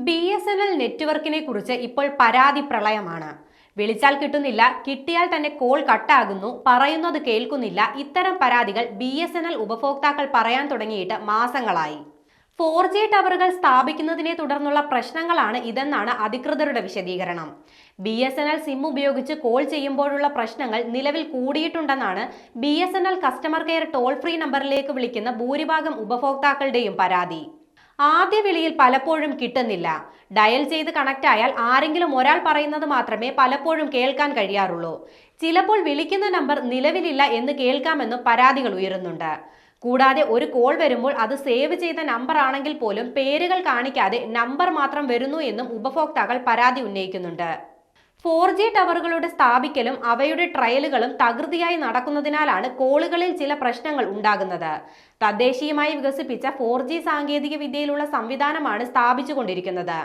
BSNL നെറ്റ്വർക്കിനെ കുറിച്ച് ഇപ്പോൾ പരാതി പ്രളയമാണ്. വിളിച്ചാൽ കിട്ടുന്നില്ല, കിട്ടിയാൽ തന്നെ കോൾ കട്ടാകുന്നു, പറയുന്നത് കേൾക്കുന്നില്ല. ഇത്തരം പരാതികൾ BSNL ഉപഭോക്താക്കൾ പറയാൻ തുടങ്ങിയിട്ട് മാസങ്ങളായി. 4G ടവറുകൾ സ്ഥാപിക്കുന്നതിനെ തുടർന്നുള്ള പ്രശ്നങ്ങളാണ് ഇതെന്നാണ് അധികൃതരുടെ വിശദീകരണം. BSNL സിം ഉപയോഗിച്ച് കോൾ ചെയ്യുമ്പോഴുള്ള പ്രശ്നങ്ങൾ നിലവിൽ കൂടിയിട്ടുണ്ടെന്നാണ് BSNL customer care toll free നമ്പറിലേക്ക് വിളിക്കുന്ന ഭൂരിഭാഗം ഉപഭോക്താക്കളുടെയും പരാതി. ആദ്യ വിളിയിൽ പലപ്പോഴും കിട്ടുന്നില്ല. ഡയൽ ചെയ്ത് കണക്ട് ആയാൽ ആരെങ്കിലും ഒരാൾ പറയുന്നത് മാത്രമേ പലപ്പോഴും കേൾക്കാൻ കഴിയാറുള്ളൂ. ചിലപ്പോൾ വിളിക്കുന്ന നമ്പർ നിലവിലില്ല എന്ന് കേൾക്കാമെന്നും പരാതികൾ ഉയരുന്നുണ്ട്. കൂടാതെ ഒരു കോൾ വരുമ്പോൾ അത് സേവ് ചെയ്ത നമ്പർ ആണെങ്കിൽ പോലും പേരുകൾ കാണിക്കാതെ നമ്പർ മാത്രം വരുന്നു എന്നും ഉപഭോക്താക്കൾ പരാതി ഉന്നയിക്കുന്നുണ്ട്. 4G ടവറുകളുടെ സ്ഥാപിക്കലും അവയുടെ ട്രയലുകളും തകൃതിയായി നടക്കുന്നതിനാലാണ് കോളുകളിൽ ചില പ്രശ്നങ്ങൾ ഉണ്ടാകുന്നത്. തദ്ദേശീയമായി വികസിപ്പിച്ച 4G സാങ്കേതിക വിദ്യയിലുള്ള സംവിധാനമാണ് സ്ഥാപിച്ചുകൊണ്ടിരിക്കുന്നത്.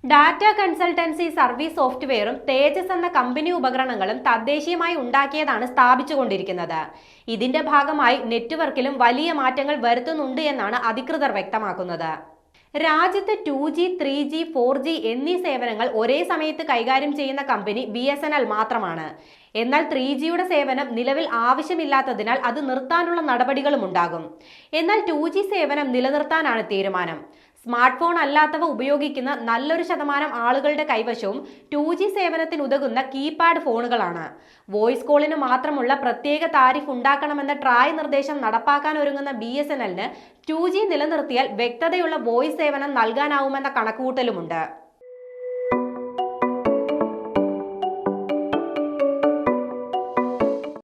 ഡാറ്റ കൺസൾട്ടൻസി സർവീസ് സോഫ്റ്റ്വെയറും തേജസ് എന്ന കമ്പനി ഉപകരണങ്ങളും തദ്ദേശീയമായി ഉണ്ടാക്കിയതാണ് സ്ഥാപിച്ചുകൊണ്ടിരിക്കുന്നത്. ഇതിന്റെ ഭാഗമായി നെറ്റ്വർക്കിലും വലിയ മാറ്റങ്ങൾ വരുത്തുന്നുണ്ട് എന്നാണ് അധികൃതർ വ്യക്തമാക്കുന്നത്. രാജ്യത്ത് 2G, 3G, 4G എന്നീ സേവനങ്ങൾ ഒരേ സമയത്ത് കൈകാര്യം ചെയ്യുന്ന കമ്പനി BSNL മാത്രമാണ്. എന്നാൽ 3Gയുടെ സേവനം നിലവിൽ ആവശ്യമില്ലാത്തതിനാൽ അത് നിർത്താനുള്ള നടപടികളും ഉണ്ടാകും. എന്നാൽ 2G സേവനം നിലനിർത്താനാണ് തീരുമാനം. സ്മാർട്ട് ഫോൺ അല്ലാത്തവ ഉപയോഗിക്കുന്ന നല്ലൊരു ശതമാനം ആളുകളുടെ കൈവശവും 2G സേവനത്തിന് ഉതകുന്ന കീപാഡ് ഫോണുകളാണ്. വോയിസ് കോളിന് മാത്രമുള്ള പ്രത്യേക താരിഫ് ഉണ്ടാക്കണമെന്ന ട്രായ് നിർദ്ദേശം നടപ്പാക്കാൻ ഒരുങ്ങുന്ന BSNLന് 2G നിലനിർത്തിയാൽ വ്യക്തതയുള്ള വോയിസ് സേവനം നൽകാനാവുമെന്ന കണക്കുകൂട്ടലുമുണ്ട്.